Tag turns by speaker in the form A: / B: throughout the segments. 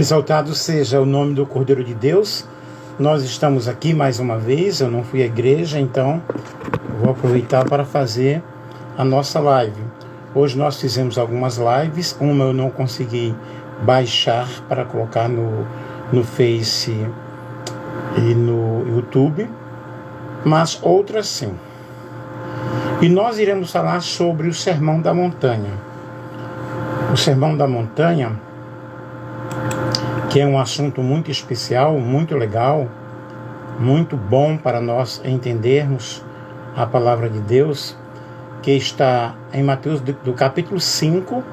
A: Exaltado seja o nome do Cordeiro de Deus. Nós estamos aqui mais uma vez. Eu não fui à igreja, então vou aproveitar para fazer a nossa live. Hoje nós fizemos algumas lives. Uma eu não consegui baixar para colocar no Face e no YouTube, mas outras sim. E nós iremos falar sobre o Sermão da Montanha. O Sermão da Montanha, que é um assunto muito especial, muito legal, muito bom para nós entendermos a palavra de Deus, que está em Mateus, do capítulo 5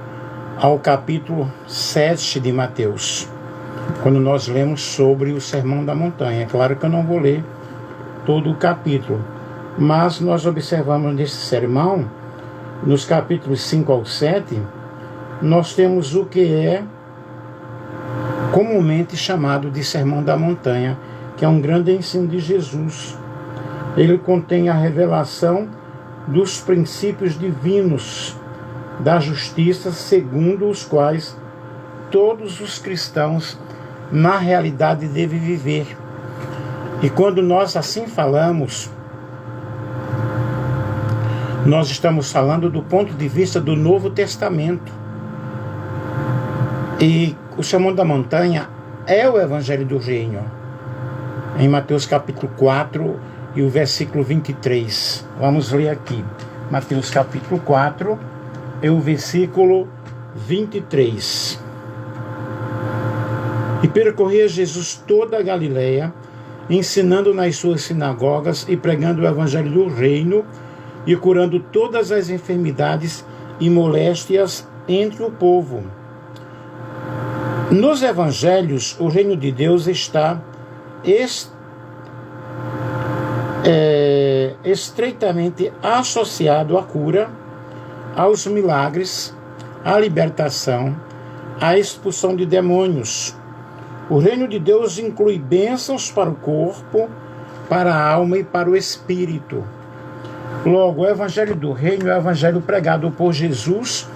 A: ao capítulo 7 de Mateus, quando nós lemos sobre o Sermão da Montanha. É claro que eu não vou ler todo o capítulo, mas nós observamos nesse sermão, nos capítulos 5 ao 7, nós temos o que é comumente chamado de Sermão da Montanha, que é um grande ensino de Jesus. Ele contém a revelação dos princípios divinos da justiça, segundo os quais todos os cristãos, na realidade, devem viver. E quando nós assim falamos, nós estamos falando do ponto de vista do Novo Testamento. E o Sermão da Montanha é o Evangelho do Reino, em Mateus capítulo 4 e o versículo 23. Vamos ler aqui, Mateus capítulo 4 e o versículo 23. E percorria Jesus toda a Galileia, ensinando nas suas sinagogas e pregando o Evangelho do Reino e curando todas as enfermidades e moléstias entre o povo. Nos evangelhos, o reino de Deus está estreitamente associado à cura, aos milagres, à libertação, à expulsão de demônios. O reino de Deus inclui bênçãos para o corpo, para a alma e para o espírito. Logo, o evangelho do reino é o evangelho pregado por Jesus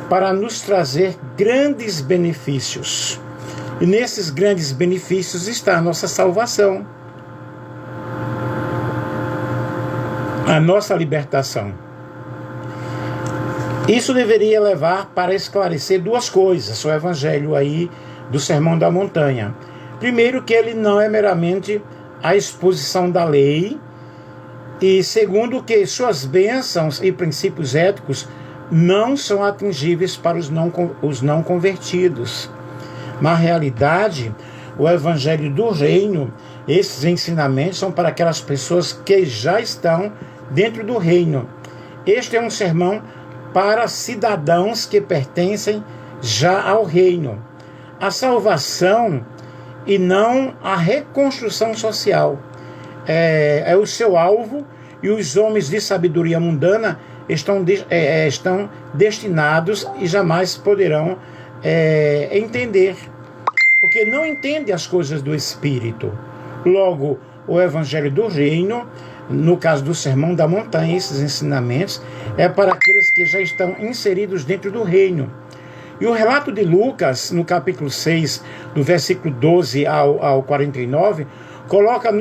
A: para nos trazer grandes benefícios. E nesses grandes benefícios está a nossa salvação, a nossa libertação. Isso deveria levar para esclarecer duas coisas, o evangelho aí do Sermão da Montanha. Primeiro, que ele não é meramente a exposição da lei, e segundo, que suas bênçãos e princípios éticos não são atingíveis para os não convertidos. Na realidade, o Evangelho do Reino, esses ensinamentos são para aquelas pessoas que já estão dentro do reino. Este é um sermão para cidadãos que pertencem já ao reino. A salvação e não a reconstrução social é o seu alvo, e os homens de sabedoria mundana estão destinados e jamais poderão entender, porque não entendem as coisas do Espírito. Logo, o Evangelho do Reino, no caso do Sermão da Montanha, esses ensinamentos, é para aqueles que já estão inseridos dentro do reino. E o relato de Lucas, no capítulo 6, do versículo 12 ao 49, coloca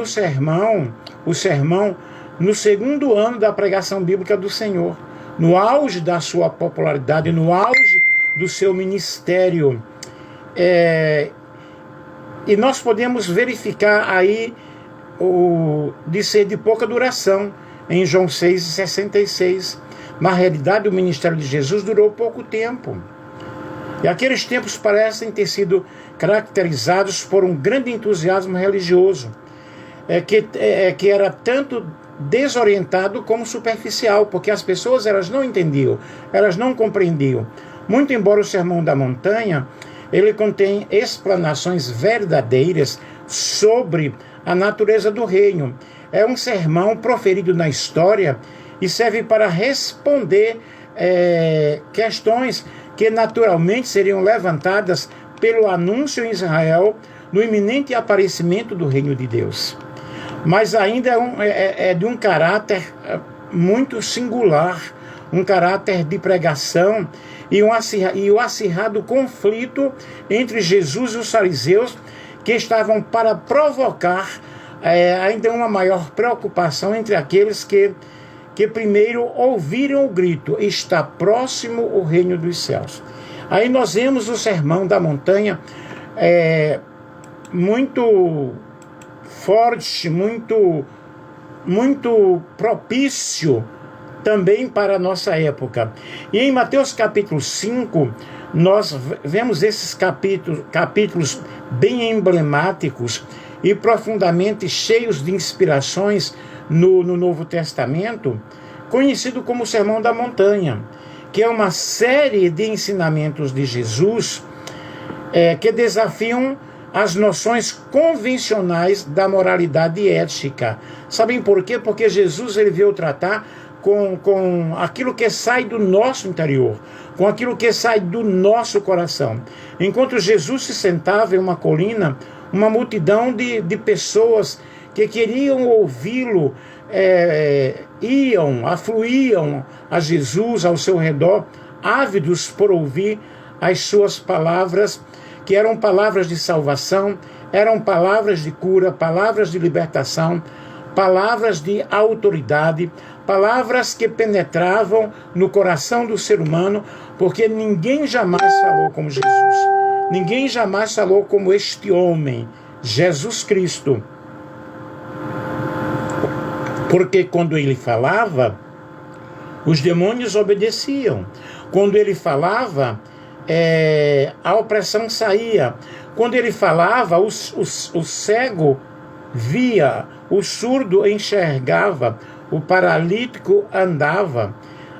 A: o sermão no segundo ano da pregação bíblica do Senhor, no auge da sua popularidade, no auge do seu ministério. E nós podemos verificar aí de ser de pouca duração, em João 6,66. Na realidade, o ministério de Jesus durou pouco tempo. E aqueles tempos parecem ter sido caracterizados por um grande entusiasmo religioso, que era tanto desorientado como superficial, porque as pessoas elas não entendiam, elas não compreendiam. Muito embora o Sermão da Montanha ele contém explanações verdadeiras sobre a natureza do reino. É um sermão proferido na história e serve para responder questões que naturalmente seriam levantadas pelo anúncio em Israel no iminente aparecimento do reino de Deus. Mas ainda é de um caráter muito singular, um caráter de pregação e o acirrado conflito entre Jesus e os fariseus, que estavam para provocar ainda uma maior preocupação entre aqueles que primeiro ouviram o grito: está próximo o reino dos céus. Aí nós vemos o Sermão da Montanha muito forte, muito propício também para a nossa época. E em Mateus capítulo 5, nós vemos esses capítulos bem emblemáticos e profundamente cheios de inspirações no Novo Testamento, conhecido como o Sermão da Montanha, que é uma série de ensinamentos de Jesus que desafiam as noções convencionais da moralidade ética. Sabem por quê? Porque Jesus ele veio tratar com aquilo que sai do nosso interior, com aquilo que sai do nosso coração. Enquanto Jesus se sentava em uma colina, uma multidão de pessoas que queriam ouvi-lo afluíam a Jesus ao seu redor, ávidos por ouvir as suas palavras, que eram palavras de salvação, eram palavras de cura, palavras de libertação, palavras de autoridade, palavras que penetravam no coração do ser humano, porque ninguém jamais falou como Jesus. Ninguém jamais falou como este homem, Jesus Cristo. Porque quando ele falava, os demônios obedeciam. Quando ele falava, a opressão saía. Quando ele falava, o cego via, o surdo enxergava, o paralítico andava.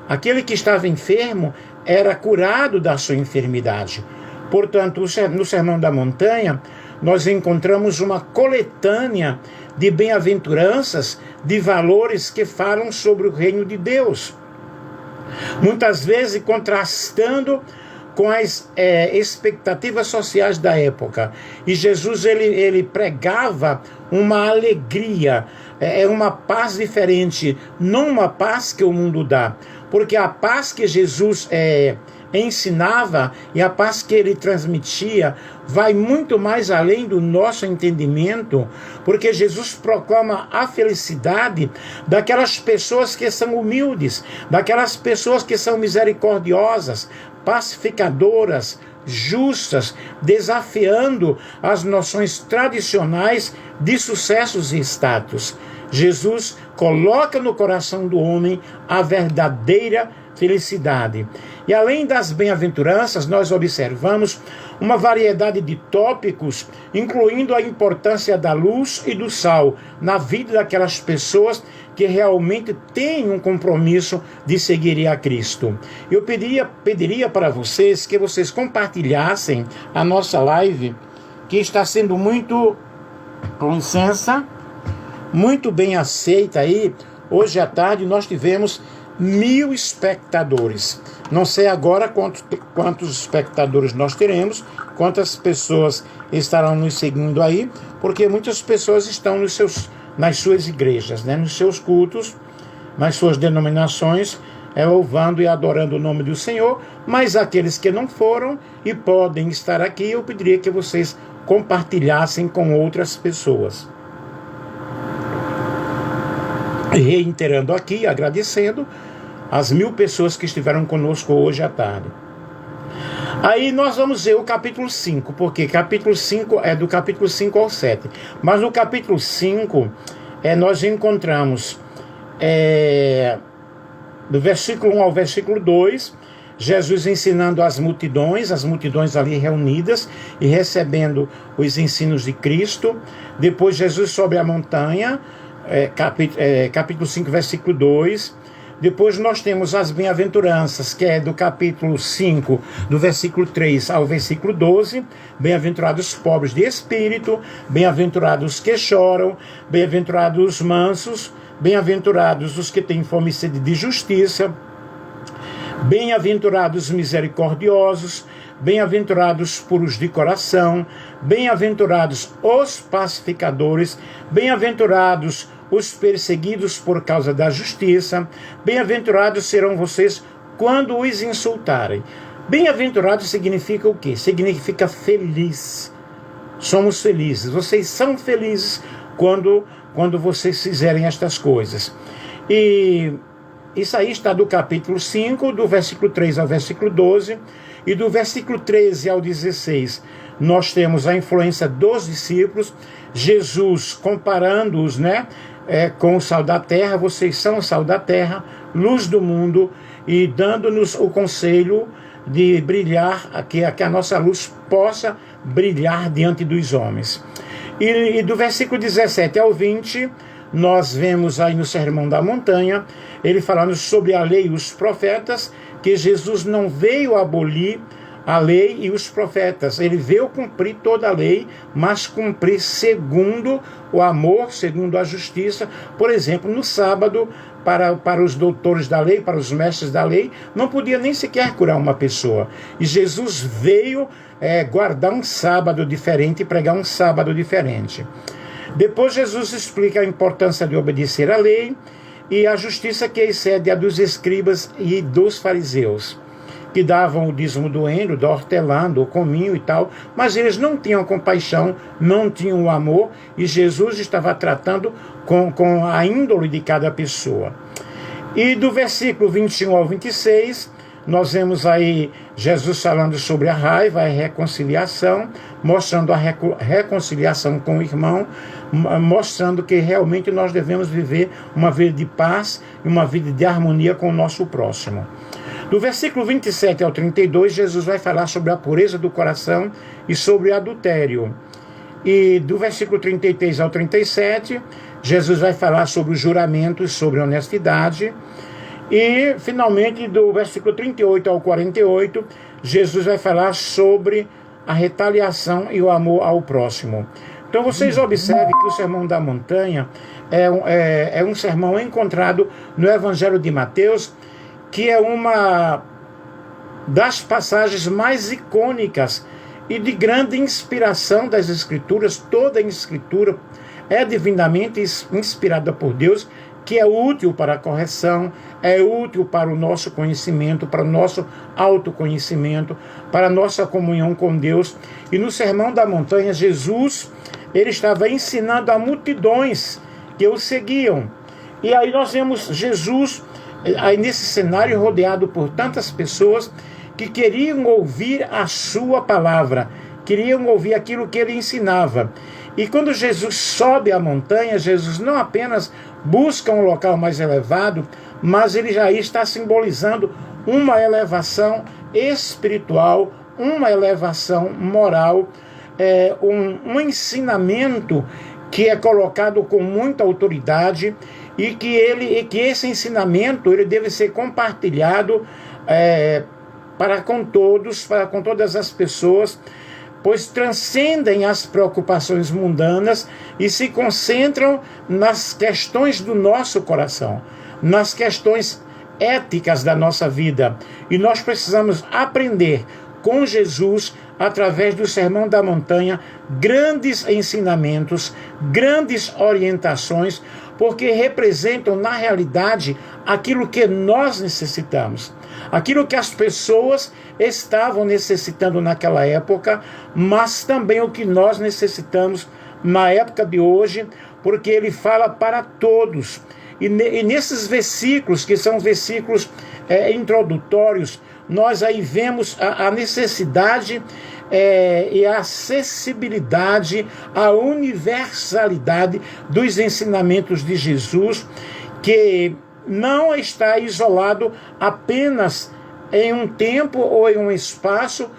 A: Aquele que estava enfermo era curado da sua enfermidade. Portanto, no Sermão da Montanha, nós encontramos uma coletânea de bem-aventuranças, de valores que falam sobre o reino de Deus. Muitas vezes contrastando com as expectativas sociais da época. E Jesus ele pregava uma alegria, uma paz diferente, não uma paz que o mundo dá. Porque a paz que Jesus ensinava e a paz que ele transmitia vai muito mais além do nosso entendimento, porque Jesus proclama a felicidade daquelas pessoas que são humildes, daquelas pessoas que são misericordiosas, pacificadoras, justas, desafiando as noções tradicionais de sucessos e status. Jesus coloca no coração do homem a verdadeira felicidade. E além das bem-aventuranças, nós observamos uma variedade de tópicos, incluindo a importância da luz e do sal na vida daquelas pessoas que realmente têm um compromisso de seguir a Cristo. Eu pediria para vocês que vocês compartilhassem a nossa live, que está sendo muito, com licença, muito bem aceita aí. Hoje à tarde nós tivemos 1000 espectadores. Não sei agora quantos espectadores nós teremos, quantas pessoas estarão nos seguindo aí, porque muitas pessoas estão nas suas igrejas, né, nos seus cultos, nas suas denominações, louvando e adorando o nome do Senhor. Mas aqueles que não foram e podem estar aqui, eu pediria que vocês compartilhassem com outras pessoas. Reiterando aqui, agradecendo as 1000 pessoas que estiveram conosco hoje à tarde. Aí nós vamos ver o capítulo 5, porque capítulo 5 é do capítulo 5 ao 7. Mas no capítulo 5, nós encontramos do versículo 1 ao versículo 2, Jesus ensinando as multidões ali reunidas e recebendo os ensinos de Cristo. Depois Jesus sobre a montanha, capítulo 5, versículo 2. Depois nós temos as bem-aventuranças, que é do capítulo 5, do versículo 3 ao versículo 12. Bem-aventurados os pobres de espírito, bem-aventurados os que choram, bem-aventurados os mansos, bem-aventurados os que têm fome e sede de justiça, bem-aventurados os misericordiosos, bem-aventurados os puros de coração, bem-aventurados os pacificadores, bem-aventurados os perseguidos por causa da justiça, bem-aventurados serão vocês quando os insultarem. Bem-aventurado significa o quê? Significa feliz. Somos felizes. Vocês são felizes quando vocês fizerem estas coisas. E isso aí está do capítulo 5, do versículo 3 ao versículo 12, e do versículo 13 ao 16, nós temos a influência dos discípulos, Jesus comparando-os, com o sal da terra. Vocês são o sal da terra, luz do mundo, e dando-nos o conselho de brilhar, que a nossa luz possa brilhar diante dos homens. E do versículo 17 ao 20, nós vemos aí no Sermão da Montanha, ele falando sobre a lei e os profetas, que Jesus não veio abolir a lei e os profetas. Ele veio cumprir toda a lei, mas cumprir segundo o amor, segundo a justiça. Por exemplo, no sábado, para os doutores da lei, para os mestres da lei, não podia nem sequer curar uma pessoa. E Jesus veio guardar um sábado diferente, pregar um sábado diferente. Depois Jesus explica a importância de obedecer à lei e a justiça que excede a dos escribas e dos fariseus, que davam o dízimo do endro, da hortelã, do cominho e tal, mas eles não tinham compaixão, não tinham o amor, e Jesus estava tratando com a índole de cada pessoa. E do versículo 21 ao 26, nós vemos aí Jesus falando sobre a raiva e a reconciliação, mostrando a reconciliação com o irmão, mostrando que realmente nós devemos viver uma vida de paz e uma vida de harmonia com o nosso próximo. Do versículo 27 ao 32, Jesus vai falar sobre a pureza do coração e sobre o adultério. E do versículo 33 ao 37, Jesus vai falar sobre os juramentos, sobre a honestidade. E, finalmente, do versículo 38 ao 48, Jesus vai falar sobre a retaliação e o amor ao próximo. Então, vocês observem que o Sermão da Montanha é um sermão encontrado no Evangelho de Mateus, que é uma das passagens mais icônicas e de grande inspiração das Escrituras. Toda a Escritura é divinamente inspirada por Deus, que é útil para a correção, é útil para o nosso conhecimento, para o nosso autoconhecimento, para a nossa comunhão com Deus. E no Sermão da Montanha, Jesus, ele estava ensinando a multidões que o seguiam. E aí nós vemos Jesus aí nesse cenário rodeado por tantas pessoas que queriam ouvir a sua palavra, queriam ouvir aquilo que ele ensinava. E quando Jesus sobe a montanha, Jesus não apenas busca um local mais elevado, mas ele já está simbolizando uma elevação espiritual, uma elevação moral, um ensinamento que é colocado com muita autoridade, e que esse ensinamento ele deve ser compartilhado para com todos, para com todas as pessoas, pois transcendem as preocupações mundanas e se concentram nas questões do nosso coração, nas questões éticas da nossa vida. E nós precisamos aprender com Jesus, através do Sermão da Montanha, grandes ensinamentos, grandes orientações, porque representam, na realidade, aquilo que nós necessitamos, aquilo que as pessoas estavam necessitando naquela época, mas também o que nós necessitamos na época de hoje, porque ele fala para todos. E nesses versículos, que são versículos introdutórios, nós aí vemos a necessidade e a acessibilidade, a universalidade dos ensinamentos de Jesus, que não está isolado apenas em um tempo ou em um espaço,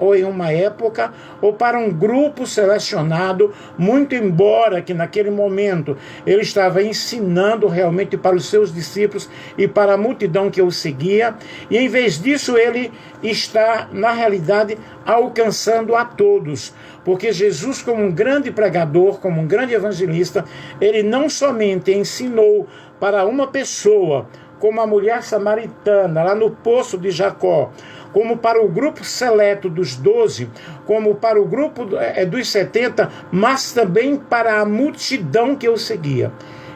A: ou em uma época, ou para um grupo selecionado, muito embora que naquele momento ele estava ensinando realmente para os seus discípulos e para a multidão que o seguia, e em vez disso ele está, na realidade, alcançando a todos, porque Jesus, como um grande pregador, como um grande evangelista, ele não somente ensinou para uma pessoa, como a mulher samaritana, lá no poço de Jacó, como para o grupo seleto dos 12, como para o grupo dos 70, mas também para a multidão que o seguia.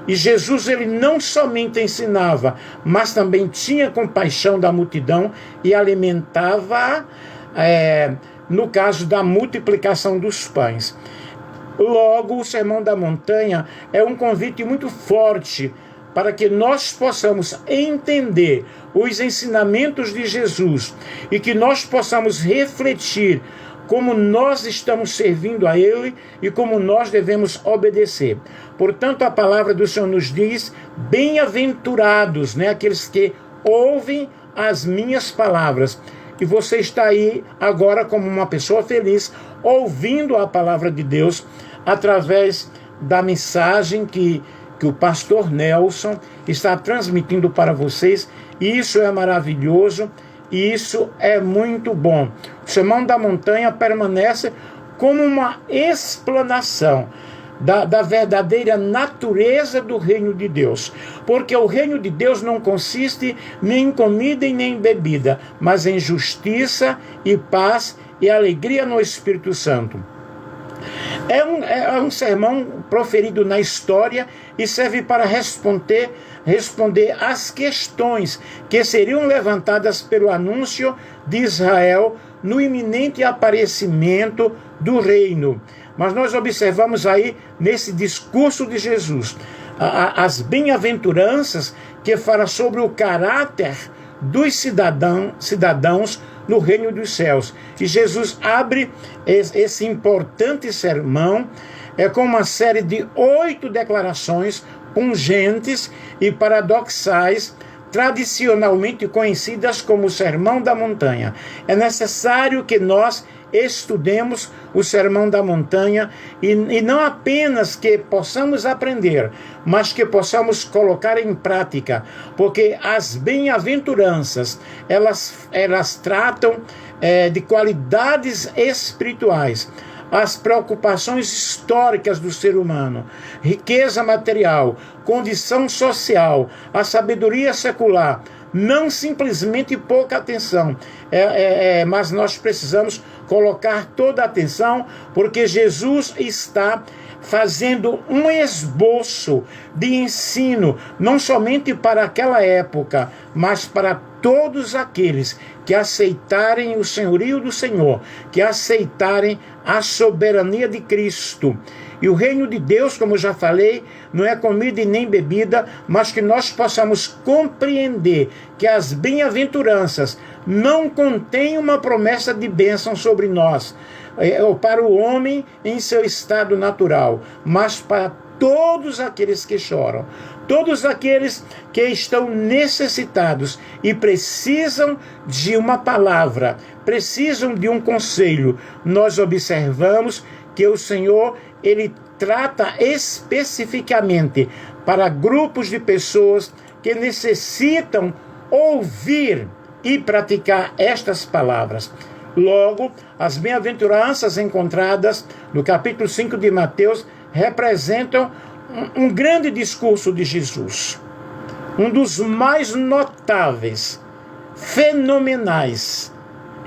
A: E Jesus, ele não somente ensinava, mas também tinha compaixão da multidão e alimentava, no caso da multiplicação dos pães. Logo, o Sermão da Montanha é um convite muito forte para que nós possamos entender os ensinamentos de Jesus e que nós possamos refletir como nós estamos servindo a Ele e como nós devemos obedecer. Portanto, a palavra do Senhor nos diz: bem-aventurados, aqueles que ouvem as minhas palavras. E você está aí agora como uma pessoa feliz, ouvindo a palavra de Deus através da mensagem que o pastor Nelson está transmitindo para vocês. E isso é maravilhoso. E isso é muito bom. O Sermão da Montanha permanece como uma explanação da verdadeira natureza do reino de Deus. Porque o reino de Deus não consiste nem em comida e nem em bebida, mas em justiça e paz e alegria no Espírito Santo. É um sermão proferido na história e serve para responder às questões que seriam levantadas pelo anúncio de Israel no iminente aparecimento do reino. Mas nós observamos aí, nesse discurso de Jesus, as bem-aventuranças que fala sobre o caráter dos cidadãos no reino dos céus. E Jesus abre esse importante sermão com uma série de 8 declarações pungentes e paradoxais, tradicionalmente conhecidas como o Sermão da Montanha. É necessário que nós estudemos o Sermão da Montanha e não apenas que possamos aprender, mas que possamos colocar em prática, porque as bem-aventuranças, elas tratam de qualidades espirituais, as preocupações históricas do ser humano, riqueza material, condição social, a sabedoria secular. Não simplesmente pouca atenção, mas nós precisamos colocar toda a atenção, porque Jesus está fazendo um esboço de ensino, não somente para aquela época, mas para todos aqueles que aceitarem o senhorio do Senhor, que aceitarem a soberania de Cristo. E o reino de Deus, como já falei, não é comida e nem bebida, mas que nós possamos compreender que as bem-aventuranças não contêm uma promessa de bênção sobre nós, ou para o homem em seu estado natural, mas para todos aqueles que choram, todos aqueles que estão necessitados e precisam de uma palavra, precisam de um conselho. Nós observamos que o Senhor, Ele trata especificamente para grupos de pessoas que necessitam ouvir e praticar estas palavras. Logo, as bem-aventuranças encontradas no capítulo 5 de Mateus representam um grande discurso de Jesus, um dos mais notáveis, fenomenais,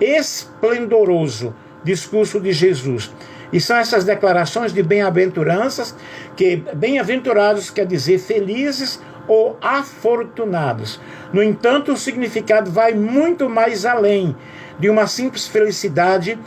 A: esplendoroso discurso de Jesus. E são essas declarações de bem-aventuranças, que bem-aventurados quer dizer felizes ou afortunados. No entanto, o significado vai muito mais além de uma simples felicidade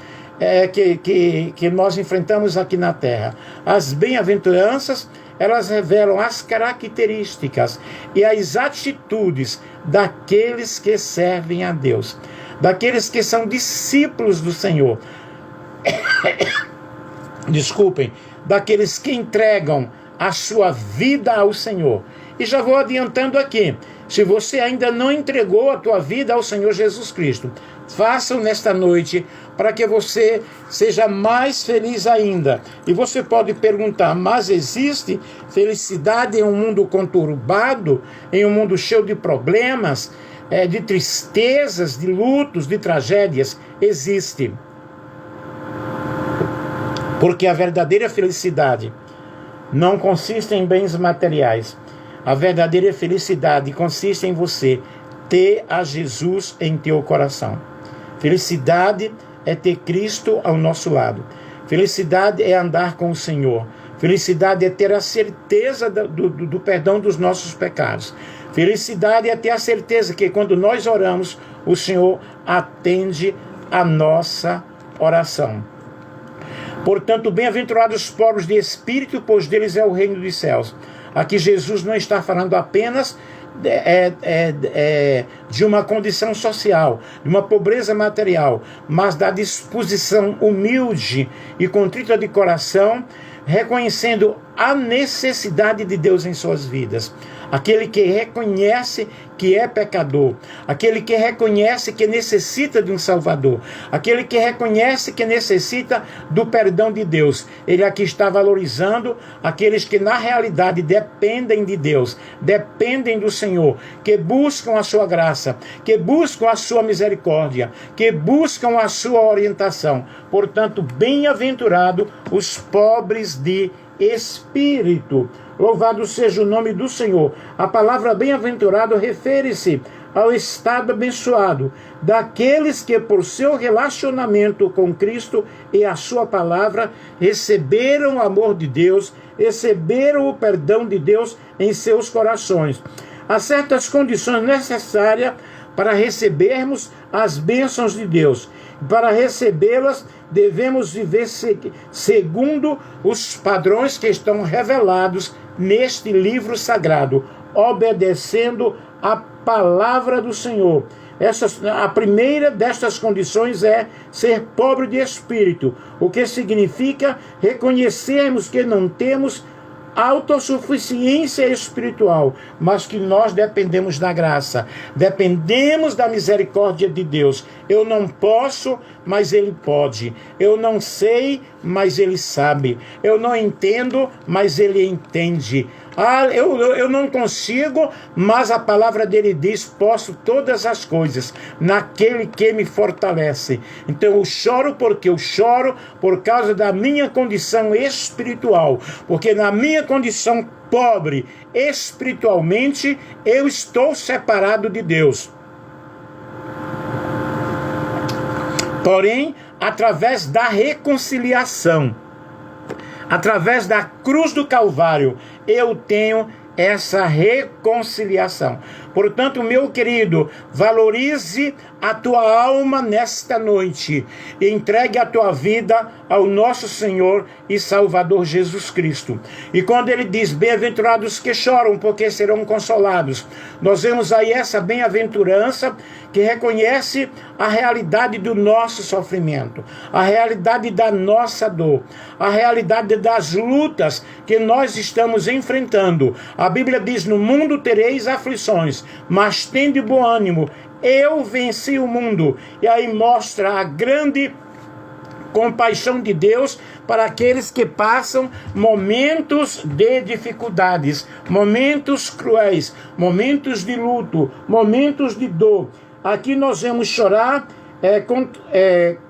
A: que nós enfrentamos aqui na terra. As bem-aventuranças, elas revelam as características e as atitudes daqueles que servem a Deus, daqueles que são discípulos do Senhor. Desculpem, daqueles que entregam a sua vida ao Senhor. E já vou adiantando aqui, se você ainda não entregou a tua vida ao Senhor Jesus Cristo, faça-o nesta noite, para que você seja mais feliz ainda. E você pode perguntar, mas existe felicidade em um mundo conturbado, em um mundo cheio de problemas, de tristezas, de lutos, de tragédias? Existe. Porque a verdadeira felicidade não consiste em bens materiais. A verdadeira felicidade consiste em você ter a Jesus em teu coração. Felicidade é ter Cristo ao nosso lado. Felicidade é andar com o Senhor. Felicidade é ter a certeza do perdão dos nossos pecados. Felicidade é ter a certeza que quando nós oramos, o Senhor atende a nossa oração. Portanto, bem-aventurados os pobres de espírito, pois deles é o reino dos céus. Aqui Jesus não está falando apenas de uma condição social, de uma pobreza material, mas da disposição humilde e contrita de coração, reconhecendo a necessidade de Deus em suas vidas. Aquele que reconhece que é pecador, aquele que reconhece que necessita de um Salvador, aquele que reconhece que necessita do perdão de Deus. Ele aqui está valorizando aqueles que na realidade dependem de Deus, dependem do Senhor, que buscam a sua graça, que buscam a sua misericórdia, que buscam a sua orientação. Portanto, bem-aventurado os pobres de espírito. Louvado seja o nome do Senhor. A palavra bem-aventurado refere-se ao estado abençoado daqueles que por seu relacionamento com Cristo e a sua palavra receberam o amor de Deus, receberam o perdão de Deus em seus corações. Há certas condições necessárias para recebermos as bênçãos de Deus. Para recebê-las, devemos viver segundo os padrões que estão revelados neste livro sagrado, obedecendo a palavra do Senhor. A primeira destas condições é ser pobre de espírito, o que significa reconhecermos que não temos autossuficiência espiritual, mas que nós dependemos da graça, dependemos da misericórdia de Deus. Eu não posso, mas Ele pode. Eu não sei, mas Ele sabe. Eu não entendo, mas Ele entende. Eu não consigo, mas a palavra dele diz: posso todas as coisas naquele que me fortalece. Então eu choro porque eu choro por causa da minha condição espiritual, porque na minha condição pobre espiritualmente eu estou separado de Deus. Porém, através da reconciliação, através da cruz do Calvário, eu tenho essa reconciliação. Portanto, meu querido, valorize a tua alma nesta noite e entregue a tua vida ao nosso Senhor e Salvador Jesus Cristo. E quando ele diz: bem-aventurados que choram, porque serão consolados, nós vemos aí essa bem-aventurança que reconhece a realidade do nosso sofrimento, a realidade da nossa dor, a realidade das lutas que nós estamos enfrentando. A Bíblia diz: no mundo tereis aflições, mas tende bom ânimo, eu venci o mundo. E aí mostra a grande compaixão de Deus para aqueles que passam momentos de dificuldades, momentos cruéis, momentos de luto, momentos de dor. Aqui nós vemos chorar,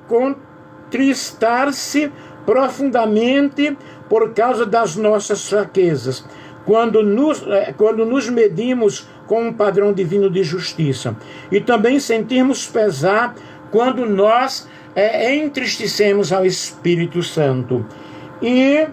A: contristar-se profundamente por causa das nossas fraquezas, quando nos medimos com um padrão divino de justiça. E também sentimos pesar quando nós entristecemos ao Espírito Santo. E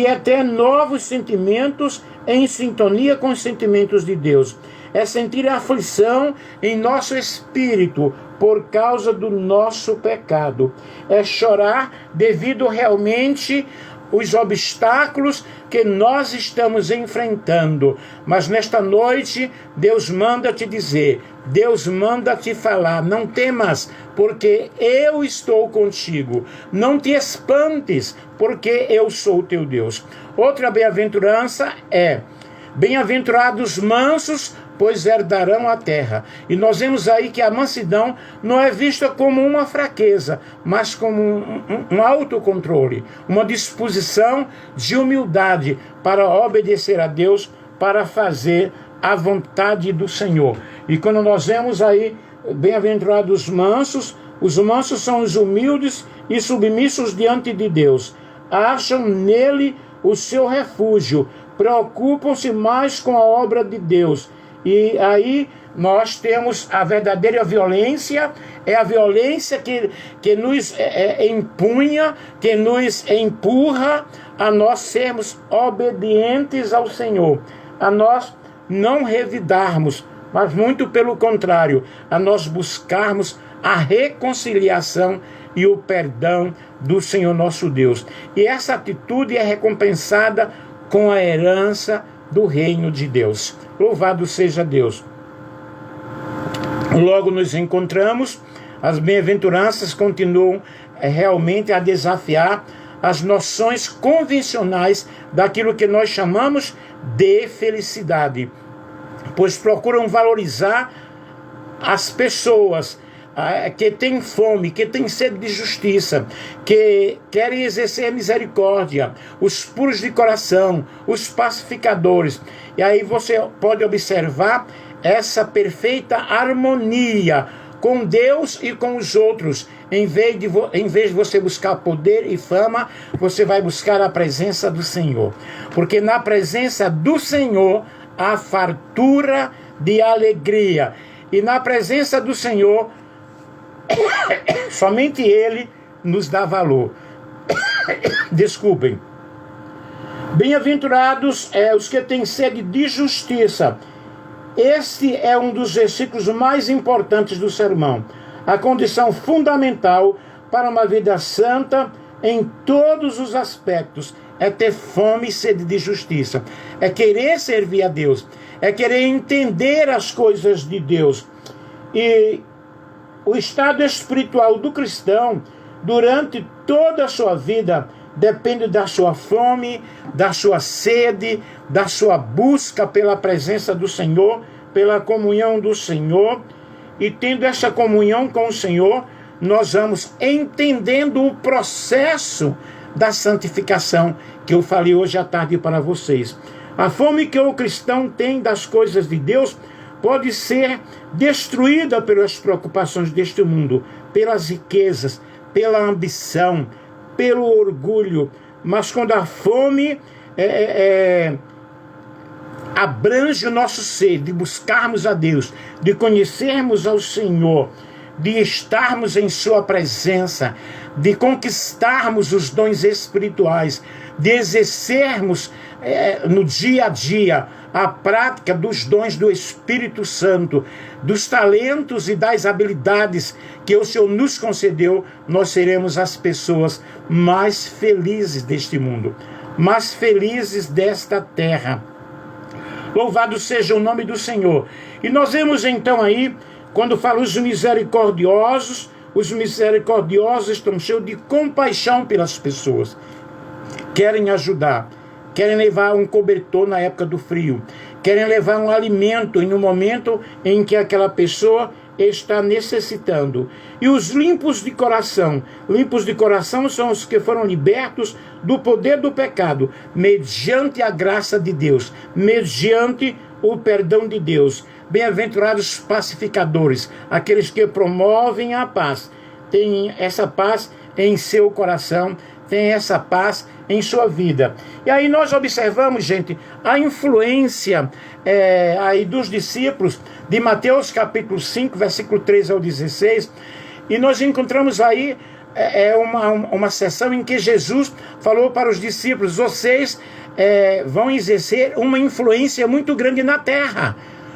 A: até novos sentimentos em sintonia com os sentimentos de Deus. É sentir a aflição em nosso espírito por causa do nosso pecado. É chorar devido realmente os obstáculos que nós estamos enfrentando. Mas nesta noite, Deus manda te dizer, Deus manda te falar: não temas, porque eu estou contigo. Não te espantes, porque eu sou teu Deus. Outra bem-aventurança é: bem-aventurados mansos, pois herdarão a terra. E nós vemos aí que a mansidão não é vista como uma fraqueza, mas como um autocontrole, uma disposição de humildade para obedecer a Deus, para fazer a vontade do Senhor. E quando nós vemos aí, bem-aventurados mansos, os mansos são os humildes e submissos diante de Deus. Acham nele o seu refúgio, preocupam-se mais com a obra de Deus. E aí nós temos a verdadeira violência, é a violência que nos empunha, que nos empurra a nós sermos obedientes ao Senhor, a nós não revidarmos, mas muito pelo contrário, a nós buscarmos a reconciliação e o perdão do Senhor nosso Deus. E essa atitude é recompensada com a herança do reino de Deus. Louvado seja Deus. Logo nos encontramos, as bem-aventuranças continuam realmente a desafiar as noções convencionais daquilo que nós chamamos de felicidade, pois procuram valorizar as pessoas que têm fome, que têm sede de justiça, que querem exercer misericórdia, os puros de coração, os pacificadores. E aí você pode observar essa perfeita harmonia com Deus e com os outros. Em vez de você buscar poder e fama, você vai buscar a presença do Senhor. Porque na presença do Senhor há fartura de alegria. E na presença do Senhor, somente Ele nos dá valor. Desculpem. Bem-aventurados os que têm sede de justiça. Este é um dos versículos mais importantes do sermão. A condição fundamental para uma vida santa em todos os aspectos é ter fome e sede de justiça. É querer servir a Deus. É querer entender as coisas de Deus. E o estado espiritual do cristão, durante toda a sua vida, depende da sua fome, da sua sede, da sua busca pela presença do Senhor, pela comunhão do Senhor. E tendo essa comunhão com o Senhor, nós vamos entendendo o processo da santificação que eu falei hoje à tarde para vocês. A fome que o cristão tem das coisas de Deus pode ser destruída pelas preocupações deste mundo, pelas riquezas, pela ambição, pelo orgulho. Mas quando a fome abrange o nosso ser, de buscarmos a Deus, de conhecermos ao Senhor, de estarmos em sua presença, de conquistarmos os dons espirituais, de exercermos no dia a dia a prática dos dons do Espírito Santo, dos talentos e das habilidades que o Senhor nos concedeu, nós seremos as pessoas mais felizes deste mundo, mais felizes desta terra. Louvado seja o nome do Senhor. E nós vemos então aí, quando fala os misericordiosos estão cheios de compaixão pelas pessoas. Querem ajudar, querem levar um cobertor na época do frio, querem levar um alimento em um momento em que aquela pessoa está necessitando. E os limpos de coração são os que foram libertos do poder do pecado, mediante a graça de Deus, mediante o perdão de Deus. Bem-aventurados pacificadores, aqueles que promovem a paz, têm essa paz em seu coração, têm essa paz em sua vida. E aí nós observamos, gente, a influência aí dos discípulos de Mateus capítulo 5, versículo 13 ao 16, e nós encontramos aí uma sessão em que Jesus falou para os discípulos: vocês vão exercer uma influência muito grande na terra.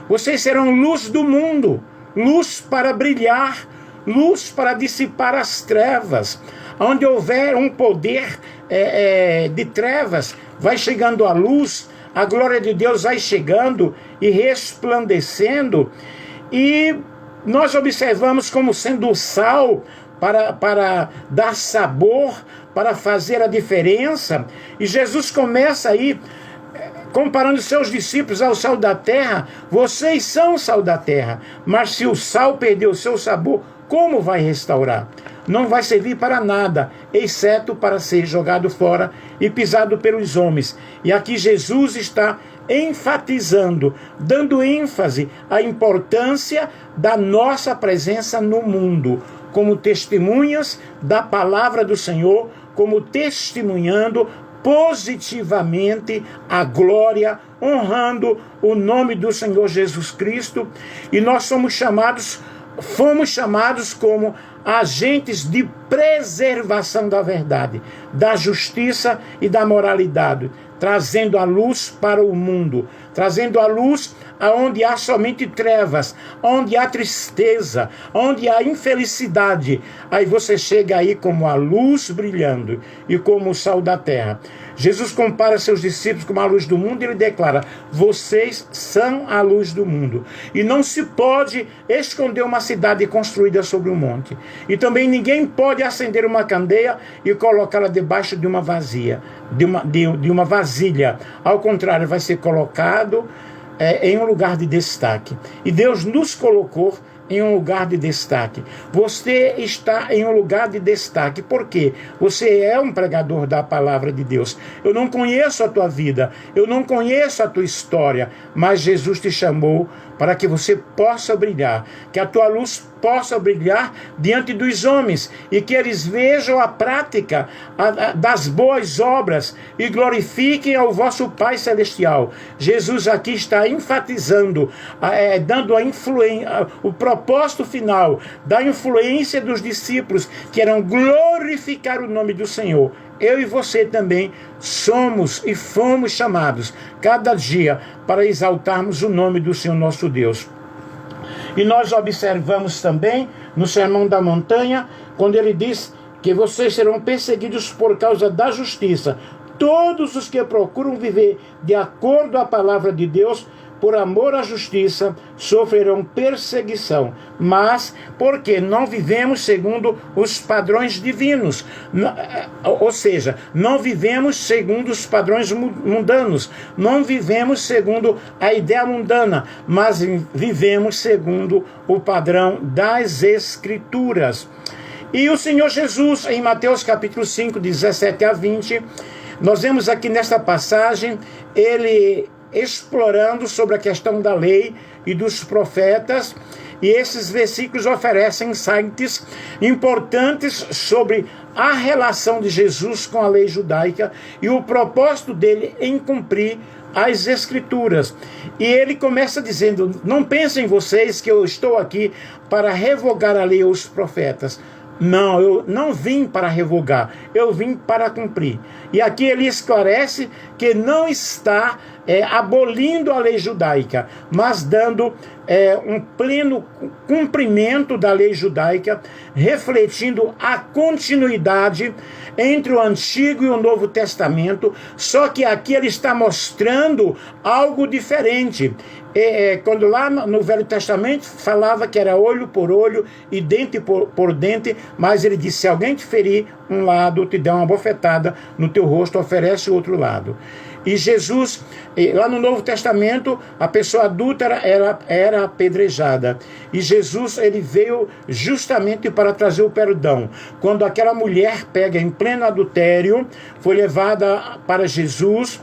A: Vocês serão luz do mundo, luz para brilhar, luz para dissipar as trevas. Onde houver um poder de trevas, vai chegando a luz, a glória de Deus vai chegando e resplandecendo. E nós observamos como sendo o sal para dar sabor, para fazer a diferença. E Jesus começa aí comparando seus discípulos ao sal da terra. Vocês são o sal da terra, mas se o sal perder o seu sabor, como vai restaurar? Não vai servir para nada, exceto para ser jogado fora e pisado pelos homens. E aqui Jesus está enfatizando, dando ênfase à importância da nossa presença no mundo, como testemunhas da palavra do Senhor, como testemunhando positivamente a glória, honrando o nome do Senhor Jesus Cristo. E nós fomos chamados como agentes de preservação da verdade, da justiça e da moralidade, trazendo a luz para o mundo, trazendo a luz aonde há somente trevas, onde há tristeza, onde há infelicidade. Aí você chega aí como a luz brilhando e como o sal da terra. Jesus compara seus discípulos como a luz do mundo e ele declara: vocês são a luz do mundo. E não se pode esconder uma cidade construída sobre um monte. E também ninguém pode acender uma candeia e colocá-la debaixo de uma vasilha. Ao contrário, vai ser colocado em um lugar de destaque. E Deus nos colocou em um lugar de destaque. Você está em um lugar de destaque. Por quê? Você é um pregador da palavra de Deus. Eu não conheço a tua vida, eu não conheço a tua história, mas Jesus te chamou para que você possa brilhar, que a tua luz possa brilhar diante dos homens e que eles vejam a prática das boas obras e glorifiquem ao vosso Pai Celestial. Jesus aqui está enfatizando, dando a influência, o propósito final da influência dos discípulos, que eram glorificar o nome do Senhor. Eu e você também somos e fomos chamados cada dia para exaltarmos o nome do Senhor nosso Deus. E nós observamos também no Sermão da Montanha, quando ele diz que vocês serão perseguidos por causa da justiça. Todos os que procuram viver de acordo com a palavra de Deus, por amor à justiça, sofrerão perseguição. Mas porque não vivemos segundo os padrões divinos. Ou seja, não vivemos segundo os padrões mundanos. Não vivemos segundo a ideia mundana, mas vivemos segundo o padrão das Escrituras. E o Senhor Jesus, em Mateus capítulo 5, 17 a 20, nós vemos aqui nesta passagem, ele explorando sobre a questão da lei e dos profetas, e esses versículos oferecem insights importantes sobre a relação de Jesus com a lei judaica e o propósito dele em cumprir as Escrituras. E ele começa dizendo: não pensem vocês que eu estou aqui para revogar a lei ou os profetas. Não, eu não vim para revogar, eu vim para cumprir. E aqui ele esclarece que não está abolindo a lei judaica, mas dando um pleno cumprimento da lei judaica, refletindo a continuidade entre o Antigo e o Novo Testamento, só que aqui ele está mostrando algo diferente. Quando lá no Velho Testamento falava que era olho por olho e dente por dente, mas ele disse: se alguém te ferir um lado, te der uma bofetada no teu rosto, oferece o outro lado. E Jesus, lá no Novo Testamento, a pessoa adúltera era apedrejada. E Jesus, ele veio justamente para trazer o perdão. Quando aquela mulher pega em pleno adultério, foi levada para Jesus,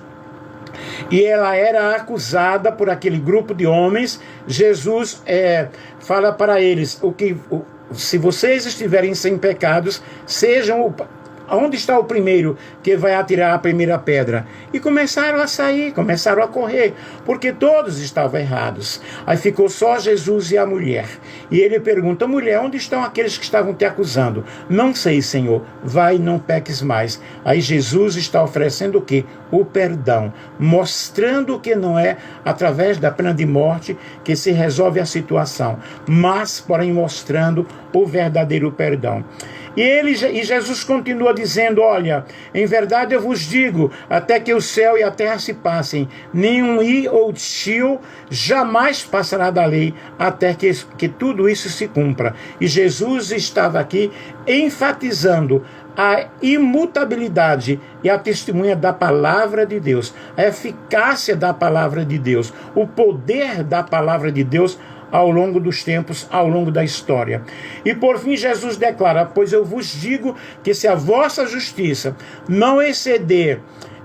A: e ela era acusada por aquele grupo de homens. Jesus fala para eles: se vocês estiverem sem pecados, onde está o primeiro que vai atirar a primeira pedra? E começaram a sair, começaram a correr, porque todos estavam errados. Aí ficou só Jesus e a mulher. E ele pergunta: mulher, onde estão aqueles que estavam te acusando? Não sei, Senhor. Vai e não peques mais. Aí Jesus está oferecendo o quê? O perdão, mostrando que não é através da pena de morte que se resolve a situação, mas, porém, mostrando o verdadeiro perdão. E Jesus continua dizendo: olha, em verdade eu vos digo, até que o céu e a terra se passem, nenhum i ou tio jamais passará da lei, até que tudo isso se cumpra. E Jesus estava aqui enfatizando a imutabilidade e a testemunha da palavra de Deus, a eficácia da palavra de Deus, o poder da palavra de Deus ao longo dos tempos, ao longo da história. E por fim Jesus declara: pois eu vos digo que se a vossa justiça não exceder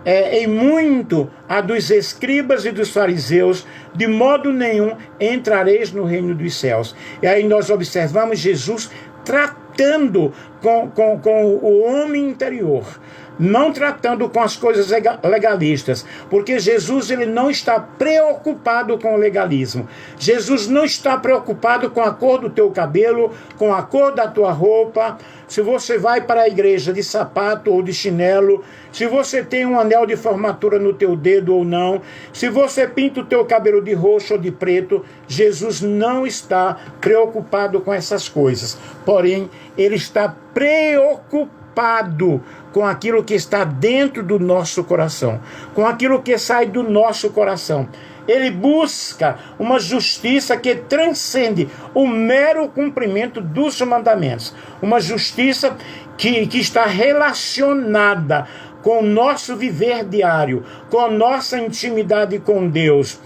A: em muito a dos escribas e dos fariseus, de modo nenhum entrareis no reino dos céus. E aí nós observamos Jesus tratando com o homem interior, não tratando com as coisas legalistas, porque Jesus ele não está preocupado com o legalismo. Jesus não está preocupado com a cor do teu cabelo, com a cor da tua roupa, se você vai para a igreja de sapato ou de chinelo, se você tem um anel de formatura no teu dedo ou não, se você pinta o teu cabelo de roxo ou de preto. Jesus não está preocupado com essas coisas, porém ele está preocupado com aquilo que está dentro do nosso coração, com aquilo que sai do nosso coração. Ele busca uma justiça que transcende o mero cumprimento dos mandamentos. Uma justiça que está relacionada com o nosso viver diário, com a nossa intimidade com Deus.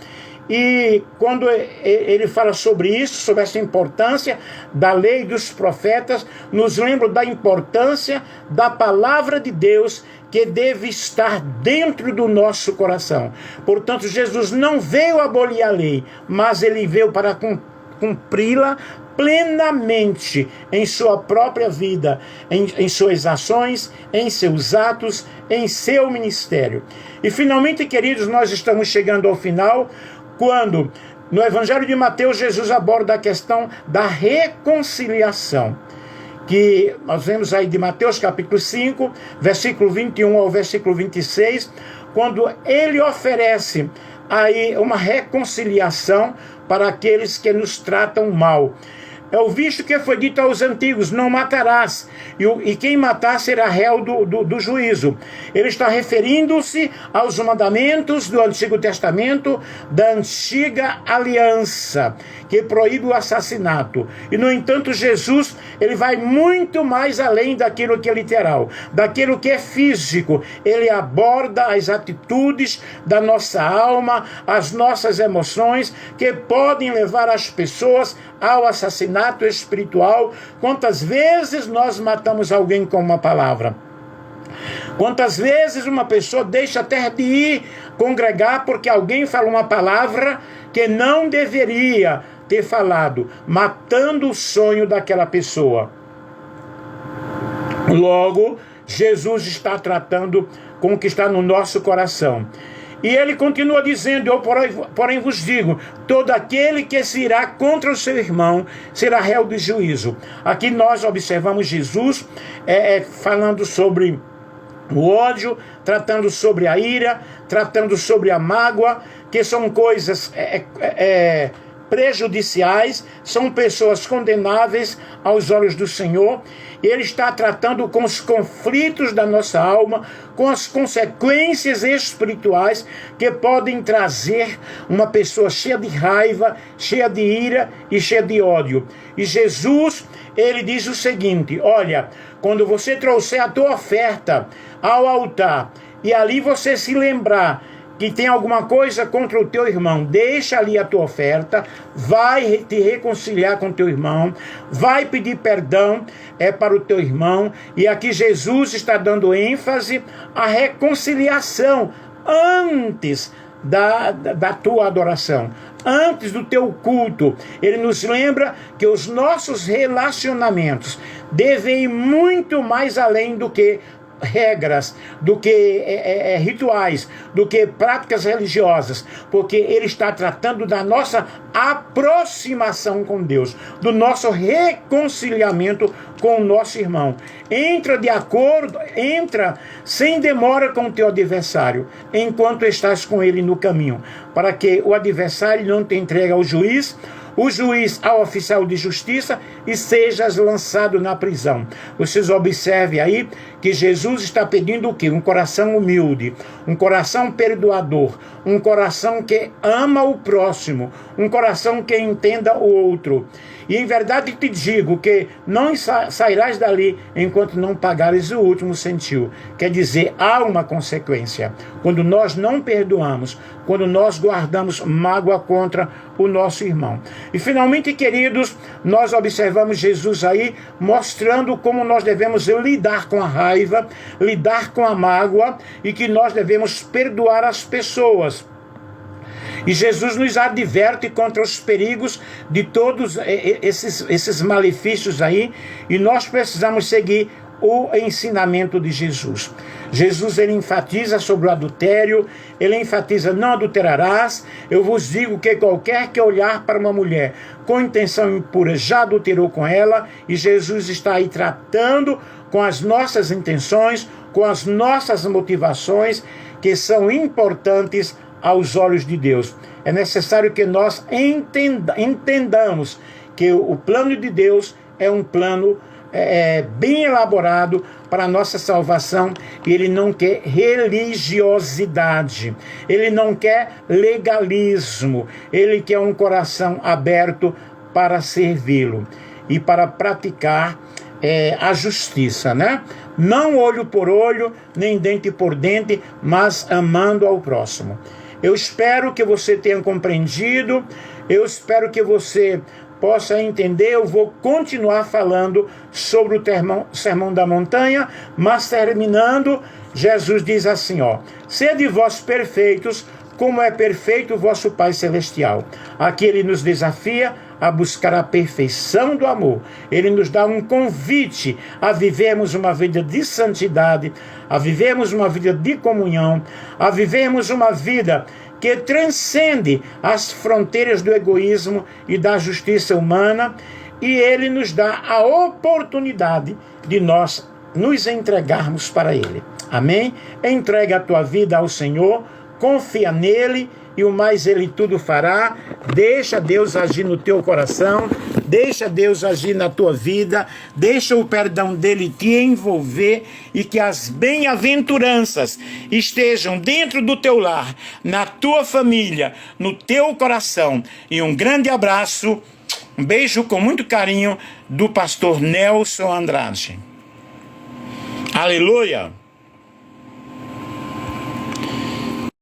A: E quando ele fala sobre isso, sobre essa importância da lei dos profetas, nos lembra da importância da palavra de Deus que deve estar dentro do nosso coração. Portanto, Jesus não veio abolir a lei, mas ele veio para cumpri-la plenamente em sua própria vida, em suas ações, em seus atos, em seu ministério. E finalmente, queridos, nós estamos chegando ao final, quando no Evangelho de Mateus Jesus aborda a questão da reconciliação, que nós vemos aí de Mateus capítulo 5, versículo 21 ao versículo 26, quando ele oferece aí uma reconciliação para aqueles que nos tratam mal. É o visto que foi dito aos antigos: não matarás, e quem matar será réu do juízo. Ele está referindo-se aos mandamentos do Antigo Testamento, da antiga aliança, que proíbe o assassinato. E no entanto, Jesus, ele vai muito mais além daquilo que é literal, daquilo que é físico. Ele aborda as atitudes da nossa alma, as nossas emoções, que podem levar as pessoas ao assassinato espiritual. Quantas vezes nós matamos alguém com uma palavra? Quantas vezes uma pessoa deixa até de ir congregar porque alguém fala uma palavra que não deveria ter falado, matando o sonho daquela pessoa. Logo, Jesus está tratando com o que está no nosso coração. E ele continua dizendo: eu porém vos digo, todo aquele que se irá contra o seu irmão será réu de juízo. Aqui nós observamos Jesus falando sobre o ódio, tratando sobre a ira, tratando sobre a mágoa, que são coisas prejudiciais, são pessoas condenáveis aos olhos do Senhor. Ele está tratando com os conflitos da nossa alma, com as consequências espirituais que podem trazer uma pessoa cheia de raiva, cheia de ira e cheia de ódio. E Jesus, ele diz o seguinte: olha, quando você trouxer a tua oferta ao altar e ali você se lembrar que tem alguma coisa contra o teu irmão, deixa ali a tua oferta, vai te reconciliar com teu irmão, vai pedir perdão para o teu irmão. E aqui Jesus está dando ênfase à reconciliação antes da tua adoração, antes do teu culto. Ele nos lembra que os nossos relacionamentos devem ir muito mais além do que regras, do que rituais, do que práticas religiosas, porque ele está tratando da nossa aproximação com Deus, do nosso reconciliamento com o nosso irmão. Entra sem demora com o teu adversário, enquanto estás com ele no caminho, para que o adversário não te entregue ao juiz, o juiz ao oficial de justiça, e sejas lançado na prisão. Vocês observem aí que Jesus está pedindo o quê? Um coração humilde, um coração perdoador, um coração que ama o próximo, um coração que entenda o outro. E em verdade te digo que não sairás dali enquanto não pagares o último centil. Quer dizer, há uma consequência. Quando nós não perdoamos, quando nós guardamos mágoa contra o nosso irmão. E finalmente, queridos, nós observamos Jesus aí mostrando como nós devemos lidar com a raiva, lidar com a mágoa, e que nós devemos perdoar as pessoas. E Jesus nos adverte contra os perigos de todos esses malefícios aí, e nós precisamos seguir o ensinamento de Jesus. Jesus, ele enfatiza sobre o adultério, ele enfatiza: não adulterarás. Eu vos digo que qualquer que olhar para uma mulher com intenção impura já adulterou com ela. E Jesus está aí tratando com as nossas intenções, com as nossas motivações, que são importantes aos olhos de Deus. É necessário que nós entendamos que o plano de Deus é um plano bem elaborado para a nossa salvação. Ele não quer religiosidade, ele não quer legalismo, ele quer um coração aberto para servi-lo e para praticar a justiça, né? Não olho por olho, nem dente por dente, mas amando ao próximo. Eu espero que você tenha compreendido, eu espero que você possa entender. Eu vou continuar falando sobre o Sermão da Montanha, mas terminando, Jesus diz assim, sede vós perfeitos, como é perfeito o vosso Pai Celestial. Aqui ele nos desafia a buscar a perfeição do amor. Ele nos dá um convite a vivermos uma vida de santidade, a vivermos uma vida de comunhão, a vivermos uma vida que transcende as fronteiras do egoísmo e da justiça humana, e ele nos dá a oportunidade de nós nos entregarmos para ele. Amém? Entrega a tua vida ao Senhor, confia nele, e o mais ele tudo fará. Deixa Deus agir no teu coração, deixa Deus agir na tua vida, deixa o perdão dele te envolver, e que as bem-aventuranças estejam dentro do teu lar, na tua família, no teu coração. E um grande abraço, um beijo com muito carinho do pastor Nelson Andrade. Aleluia!